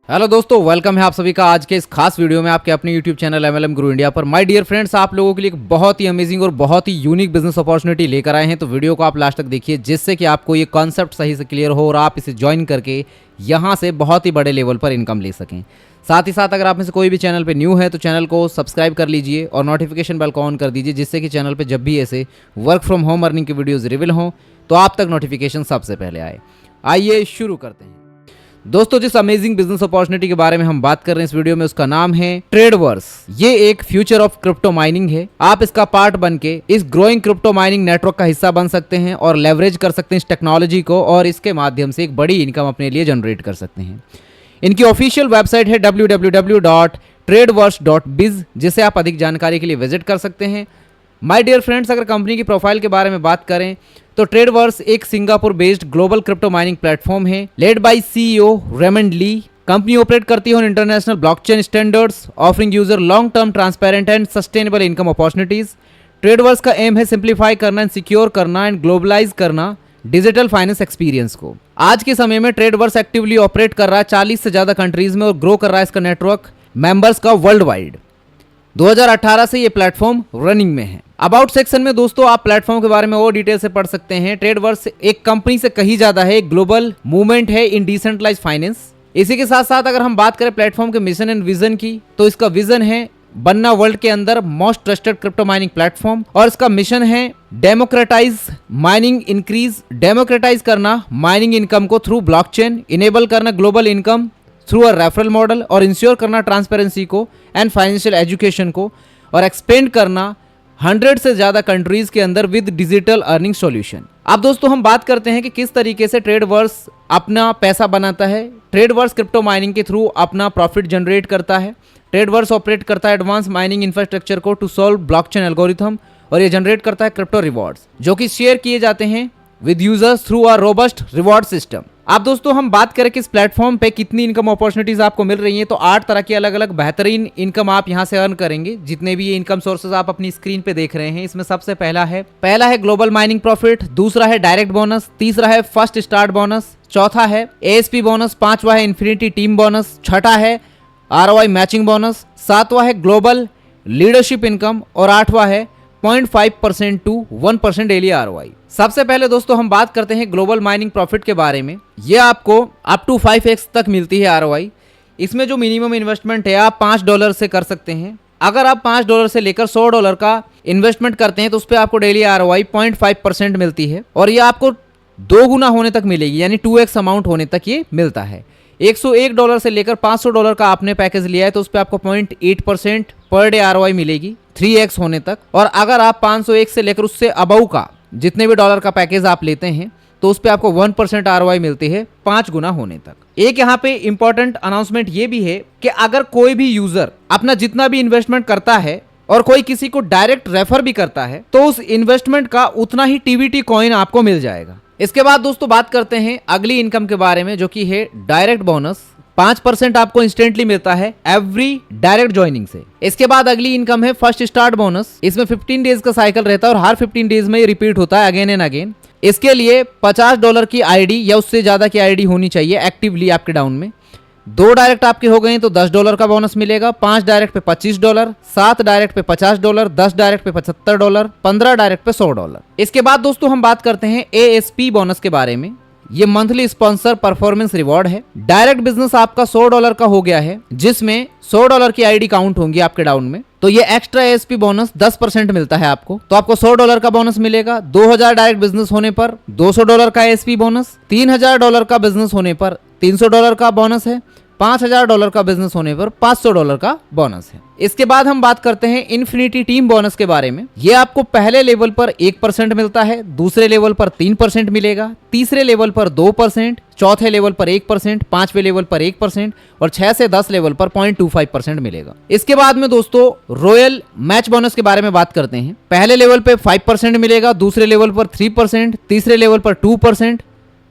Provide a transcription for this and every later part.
Hello दोस्तों, welcome है आप सभी का आज के इस खास वीडियो में आपके अपने यूट्यूब चैनल एमएलएम गुरु इंडिया पर। माय डियर फ्रेंड्स, आप लोगों के लिए एक बहुत ही अमेजिंग और बहुत ही यूनिक बिजनेस अपॉर्चुनिटी लेकर आए हैं। तो वीडियो को आप लास्ट तक देखिए, जिससे कि आपको ये कॉन्सेप्ट सही से क्लियर हो और आप इसे ज्वाइन करके यहाँ से बहुत ही बड़े लेवल पर इनकम ले सकें। साथ ही साथ अगर आप में से कोई भी चैनल पे न्यू है तो चैनल को सब्सक्राइब कर लीजिए और नोटिफिकेशन बेल को ऑन कर दीजिए, जिससे कि चैनल पे जब भी ऐसे वर्क फ्रॉम होम अर्निंग की वीडियोज़ रिवील हों तो आप तक नोटिफिकेशन सबसे पहले आए। आइए शुरू करते हैं। दोस्तों, जिस अमेजिंग बिजनेस अपॉर्चुनिटी के बारे में हम बात कर रहे हैं इस वीडियो में, उसका नाम है ट्रेडवर्स। ये एक फ्यूचर ऑफ क्रिप्टो माइनिंग है। आप इसका पार्ट बन के इस ग्रोइंग क्रिप्टो माइनिंग नेटवर्क का हिस्सा बन सकते हैं और लेवरेज कर सकते हैं इस टेक्नोलॉजी को, और इसके माध्यम से एक बड़ी इनकम अपने लिए जनरेट कर सकते हैं। इनकी ऑफिशियल वेबसाइट है www.tradeverse.biz, जिसे आप अधिक जानकारी के लिए विजिट कर सकते हैं। माय डियर फ्रेंड्स, अगर कंपनी की प्रोफाइल के बारे में बात करें तो ट्रेडवर्स एक Singapore based global crypto mining platform है, led by CEO Raymond Lee. Company operate करती है on international blockchain standards, offering user long term transparent and sustainable income opportunities. Tradeverse का एम है सिंप्लीफाई करना एंड सिक्योर करना and globalise करना digital finance experience को। आज के समय में ट्रेडवर्स एक्टिवली ऑपरेट कर रहा है 40 से ज्यादा कंट्रीज में और ग्रो कर रहा है इसका नेटवर्क मेंबर्स का वर्ल्ड वाइड। 2018 से ये प्लेटफॉर्म रनिंग में है। अबाउट सेक्शन में दोस्तों आप प्लेटफॉर्म के बारे में और डिटेल से पढ़ सकते हैं। ट्रेडवर्स एक कंपनी से कहीं ज्यादा है, एक ग्लोबल मूवमेंट है इन डिसेंट्रलाइज फाइनेंस। इसी के साथ साथ अगर हम बात करें प्लेटफॉर्म के मिशन एंड विजन की, तो इसका विजन है बनना वर्ल्ड के अंदर most trusted crypto mining platform, और इसका मिशन है डेमोक्रेटाइज माइनिंग इंक्रीज, डेमोक्रेटाइज करना माइनिंग इनकम को थ्रू ब्लॉकचेन, इनेबल करना global income through a referral model, और इंश्योर करना ट्रांसपेरेंसी को एंड फाइनेंशियल एजुकेशन को, और एक्सपेंड करना 100 से ज्यादा कंट्रीज के अंदर विद डिजिटल अर्निंग सॉल्यूशन। अब दोस्तों हम बात करते हैं कि किस तरीके से ट्रेडवर्स अपना पैसा बनाता है। ट्रेडवर्स क्रिप्टो माइनिंग के थ्रू अपना प्रॉफिट जनरेट करता है। ट्रेडवर्स ऑपरेट करता है एडवांस माइनिंग इंफ्रास्ट्रक्चर को टू सॉल्व ब्लॉकचेन एल्गोरिथम, और ये जनरेट करता है क्रिप्टो रिवॉर्ड्स जो कि शेयर किए जाते हैं with users through a robust reward system. अब दोस्तों हम बात करें कि इस प्लेटफॉर्म पे कितनी इनकम अपॉर्चुनिटीज आपको मिल रही हैं, तो 8 तरह की अलग अलग बेहतरीन इनकम आप यहां से अर्न करेंगे। जितने भी ये इनकम सोर्सेज आप अपनी स्क्रीन पे देख रहे हैं, इसमें सबसे पहला है ग्लोबल माइनिंग प्रॉफिट, दूसरा है डायरेक्ट बोनस, तीसरा है फर्स्ट स्टार्ट बोनस, चौथा है एएसपी बोनस, पांचवा है इन्फिनिटी टीम बोनस, छठा है आरओआई मैचिंग बोनस, सातवां है ग्लोबल लीडरशिप इनकम, और आठवां है 0.5% टू 1% डेली आरओआई। सबसे पहले दोस्तों हम बात करते हैं ग्लोबल माइनिंग प्रॉफिट के बारे में। ये आपको अप टू 5x तक मिलती है आरओआई। इसमें जो मिनिमम इन्वेस्टमेंट है आप $5 से कर सकते हैं। अगर आप $5 से लेकर $100 का इन्वेस्टमेंट करते हैं तो उस पर आपको डेली आरओआई 0.5% मिलती है, और ये आपको 2 गुना होने तक मिलेगी, यानी 2x अमाउंट होने तक ये मिलता है। $101 से लेकर $500 का आपने पैकेज लिया है तो उस पर आपको 0.8% पर डे आरओआई मिलेगी 3x होने तक। और अगर आप 501 से लेकर उससे अबव का जितने भी डॉलर का पैकेज आप लेते हैं तो उस पर आपको 1% आरओआई मिलती है 5 गुना होने तक। एक यहाँ पे इंपॉर्टेंट अनाउंसमेंट ये भी है कि अगर कोई भी यूजर अपना जितना भी इन्वेस्टमेंट करता है और कोई किसी को डायरेक्ट रेफर भी करता है तो उस इन्वेस्टमेंट का उतना ही टीवीटी कॉइन आपको मिल जाएगा। इसके बाद दोस्तों बात करते हैं अगली इनकम के बारे में, जो कि है डायरेक्ट बोनस। 5% आपको इंस्टेंटली मिलता है एवरी डायरेक्ट ज्वाइनिंग से। इसके बाद अगली इनकम है फर्स्ट स्टार्ट बोनस। इसमें 15 डेज का साइकिल रहता है और हर 15 डेज में ये रिपीट होता है अगेन एंड अगेन। इसके लिए $50 की आईडी या उससे ज्यादा की आईडी होनी चाहिए एक्टिवली आपके डाउन में। 2 डायरेक्ट आपके हो गए तो $10 का बोनस मिलेगा, 5 डायरेक्ट पे $25, 7 डायरेक्ट पे $50, 10 डायरेक्ट पे $75, 15 डायरेक्ट पे $100। इसके बाद दोस्तों हम बात करते हैं एएसपी बोनस के बारे में। ये मंथली स्पॉन्सर परफॉर्मेंस रिवॉर्ड है। डायरेक्ट बिजनेस आपका $100 का हो गया है, जिसमें $100 की आईडी काउंट होंगी आपके डाउन में, तो ये एक्स्ट्रा एएसपी बोनस 10% मिलता है आपको। तो आपको $100 का बोनस मिलेगा। 2000 डायरेक्ट बिजनेस होने पर $200 का एएसपी बोनस, $3000 का बिजनेस होने पर $300 का बोनस है, $5000 का बिजनेस होने पर $500 का बोनस है। इसके बाद हम बात करते हैं इन्फिनिटी टीम बोनस के बारे में। ये आपको पहले लेवल पर 1% मिलता है, दूसरे लेवल पर 3% मिलेगा, तीसरे लेवल पर 2%, चौथे लेवल पर 1%, पांचवें लेवल पर 1%, और 6 से 10 लेवल पर 0.25% मिलेगा। इसके बाद में दोस्तों रॉयल मैच बोनस के बारे में बात करते हैं। पहले लेवल पे 5% मिलेगा, दूसरे लेवल पर 3%, तीसरे लेवल पर 2%,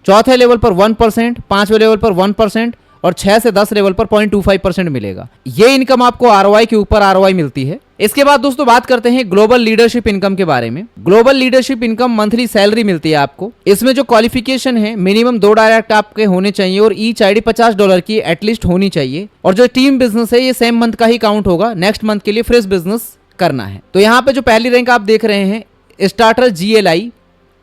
चौथे लेवल पर 1%, पांचवें लेवल पर 1%, और 6 से 10 लेवल पर 0.25% मिलेगा। ये इनकम आपको आरओआई के ऊपर आरओआई मिलती है। इसके बाद दोस्तों बात करते हैं ग्लोबल लीडरशिप इनकम के बारे में। Global leadership income monthly salary मिलती है आपको। इसमें जो क्वालिफिकेशन है, मिनिमम 2 डायरेक्ट आपके होने चाहिए और ईच आईडी $50 की एटलीस्ट होनी चाहिए। और जो टीम बिजनेस है ये सेम मंथ का ही काउंट होगा, नेक्स्ट मंथ के लिए फ्रेश बिजनेस करना है। तो यहाँ पे जो पहली रैंक आप देख रहे हैं स्टार्टर GLI,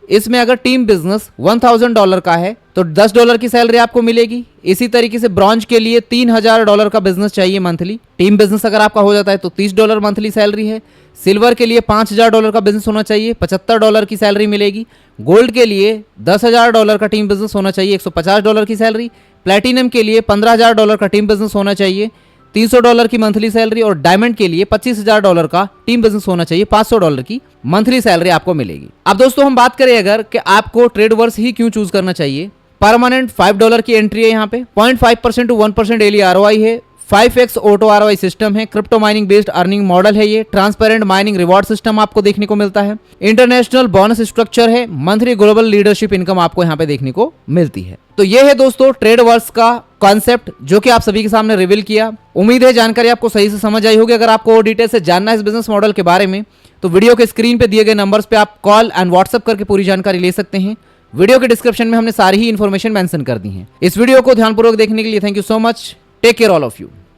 इसमें अगर टीम बिजनेस $1000 का है तो $10 की सैलरी आपको मिलेगी। इसी तरीके से ब्रॉन्ज के लिए $3000 का बिजनेस चाहिए मंथली। टीम बिजनेस अगर आपका हो जाता है तो $30 मंथली सैलरी है। सिल्वर के लिए $5000 का बिजनेस होना चाहिए, $75 की सैलरी मिलेगी। गोल्ड के लिए $10000 का टीम बिजनेस होना चाहिए, $150 की सैलरी। प्लेटिनम के लिए $15000 का टीम बिजनेस होना चाहिए, $300 की मंथली सैलरी। और डायमंड के लिए $25000 का टीम बिजनेस होना चाहिए, $500 की मंथली सैलरी आपको मिलेगी। अब दोस्तों हम बात करें अगर कि आपको ट्रेडवर्स ही क्यों चूज करना चाहिए। परमानेंट $5 की एंट्री है यहाँ पे, 0.5% to 1% डेली आरओआई है, 5x ऑटो आरओआई सिस्टम है, crypto mining based earning model है, ये ट्रांसपेरेंट माइनिंग रिवॉर्ड सिस्टम आपको देखने को मिलता है, इंटरनेशनल बोनस स्ट्रक्चर है, मंथली ग्लोबल लीडरशिप इनकम आपको यहाँ पे देखने को मिलती है। तो ये है दोस्तों ट्रेडवर्स का कॉन्सेप्ट जो कि आप सभी के सामने रिवील किया। उम्मीद है जानकारी आपको सही से समझ आई होगी। अगर आपको और डिटेल से जानना है इस बिजनेस मॉडल के बारे में तो वीडियो के स्क्रीन पे दिए गए नंबर्स पे आप कॉल एंड व्हाट्सएप करके पूरी जानकारी ले सकते हैं। वीडियो के डिस्क्रिप्शन में हमने सारी ही इन्फॉर्मेशन मेंशन कर दी है। इस वीडियो को ध्यानपूर्वक देखने के लिए thank you so much. Take care all of you.